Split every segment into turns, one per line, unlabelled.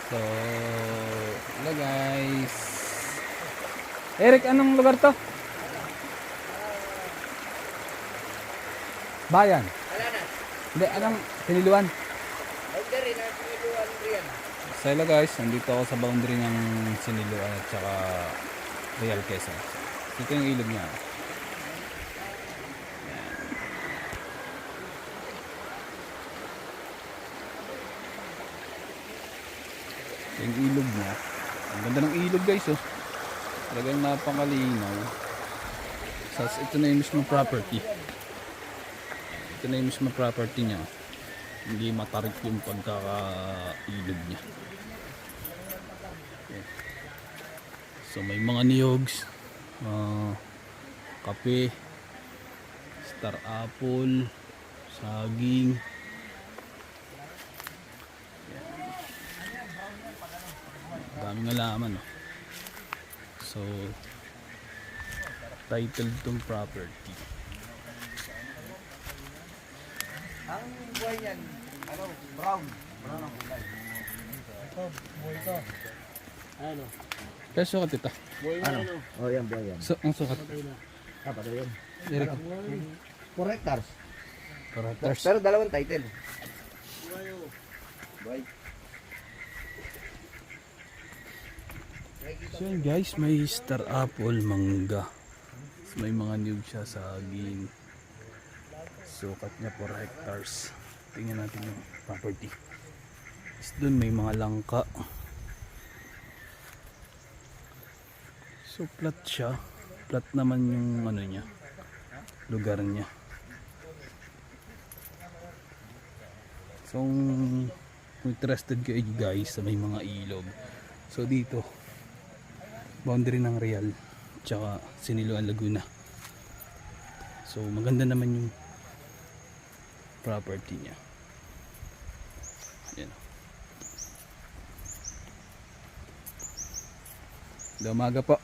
So, hello guys. Eric, anong lugar to? Bayan.
Wala na.
Hindi, anong Siniluan?
Boundary na siniluan riyan.
So hello guys, nandito ako sa boundary ng Siniluan at saka Real Quezon. So, ito yung ilog niya. Yung ilog niya. Ang ganda ng ilog guys oh. Talagang napakalinaw. So, ito na yung mismo property. Ito na yung mismo property niya. Hindi matarik yung pagkakailog niya. Okay. So may mga niyogs, kape, star apple, saging. Daming alaman. Oh. So titled tong property.
Ang buhay niyan, ano, brown. Brown ang kulay. Ito, buhay ito. Ano?
Kaya sukat ito.
Buhay ano? Oh, yan, buhay yan.
So, ang sukat.
Patay yan.
Eric.
4 hectares.
Correctors.
Pero dalawang title. Buhay.
So yun guys, may star apple, mangga. May mga niyog siya, saging. Sukat niya 4 hectares. Tingnan natin yung property. Doon may mga langka. So flat siya. Flat naman yung ano niya, lugar niya. So kung interested kayo guys sa may mga ilog, so dito boundary ng Real tsaka Siniluan, Laguna. So maganda naman yung property niya. Yan. Umaga po.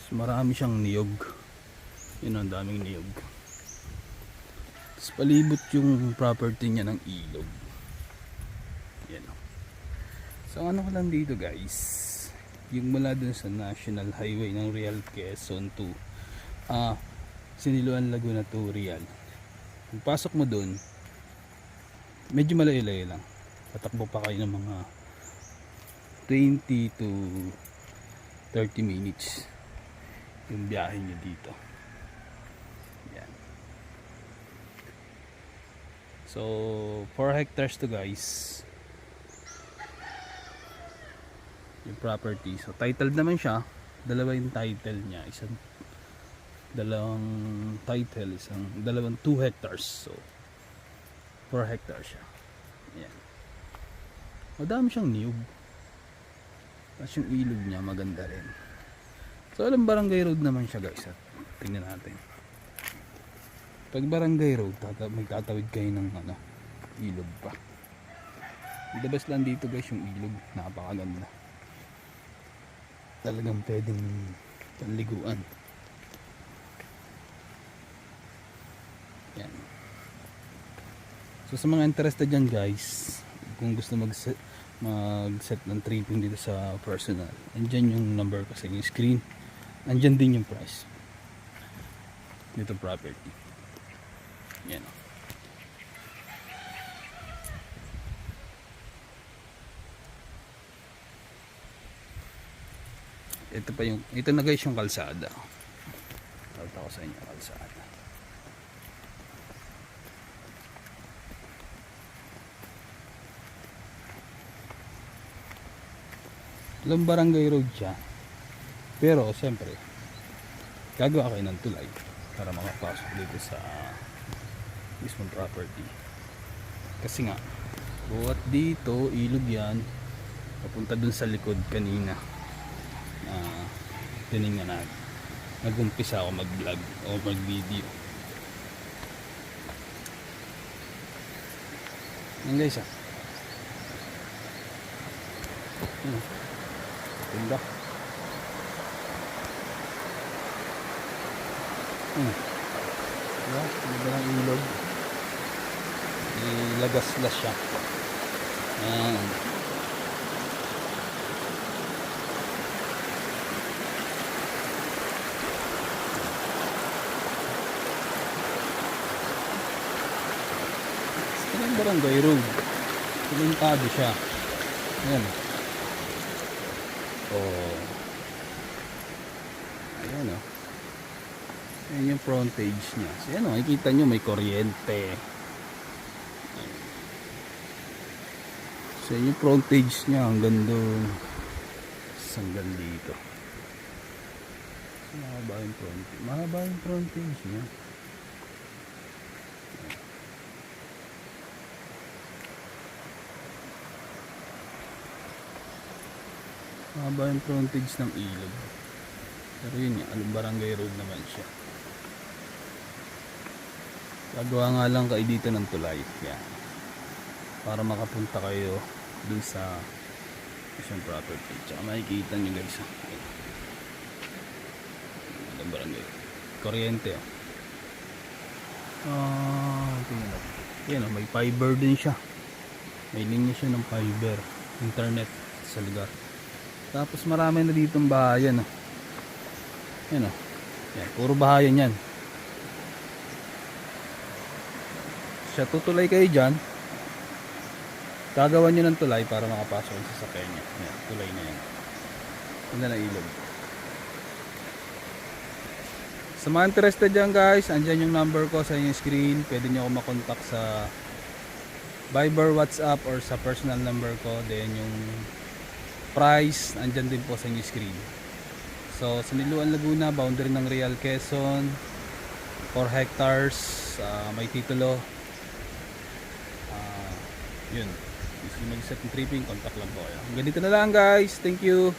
So, marami siyang niyog. Yun, ang daming niyog. Tapos palibot yung property niya ng ilog. Yan. So ano ko lang dito guys, yung mula dun sa National Highway ng Real Quezon to Siniluan, Laguna to Real. Kung pasok mo dun, medyo malayo-layo lang. Tatakbo pa kayo ng mga 20 to 30 minutes yung biyahe nyo dito. Yan. So 4 hectares to guys yung property. So titled naman siya. Dalawa yung title niya. Dalawang title, dalawang 2 hectares. So 4 hectares siya. Yan. Madami siyang niyog. Tapos yung ilog niya maganda rin. So alam, barangay road naman siya guys. At tingnan natin. Pag barangay road, magtatawid kayo ng ilog pa. Labas lang dito guys yung ilog. Napakaganda. Talagang pwedeng panliguan. Yan. So sa mga interested dyan guys, kung gusto mag-set ng tripping dito sa personal, andyan yung number ko sa yung screen, andyan din yung price dito property. Yan. Ito na guys yung kalsada. Talta ko sa inyo kalsada. Alam, barangay road siya, pero siyempre gagawa kayo ng tulay para makapasok dito sa mismong property. Kasi nga buhat dito ilog yan papunta dun sa likod kanina. Tinignan natin, nag-umpisa ako mag vlog o mag video. Yan guys Ganda. Diba? Ganda ng ilog. naglagaslas siya. Ayan. Ito yung barangay road. Silintado siya. Ayan. Oh. Ayan o. Ayan yung frontage niya. So ayan o, makikita nyo may kuryente. So ayan yung frontage niya hanggang doon. Hanggang dito. Mahaba yung frontage. Mahaba yung frontage niya. Mahaba yung frontage ng ilog. Pero yun nga, barangay road naman siya. Gagawa nga lang kayo dito ng tulay. Yan. Para makapunta kayo dun sa isang property. Tsaka makikita nyo guys. Ang barangay. Kuryente oh. Tingnan natin. Yan oh, may fiber din siya. May linya siya ng fiber. Internet sa lugar. Tapos marami na ditong bahayan oh. Yan oh. Yan, puro bahayan yan. Siya tutulay kayo dyan. Gagawan nyo ng tulay para makapasok sa sasakyan niya. Yan, tulay na yan. Yan na ilog. Sa mga interested dyan guys, andyan yung number ko sa inyong screen. Pwede nyo ako makontak sa Viber, WhatsApp, or sa personal number ko. Then yung price, andyan din po sa inyong screen. So sa Niluan, Laguna, boundary ng Real Quezon, 4 hectares, may titulo. Yun. Gusto mag-set ng tripping, contact lang po kayo. Ganito na lang guys. Thank you.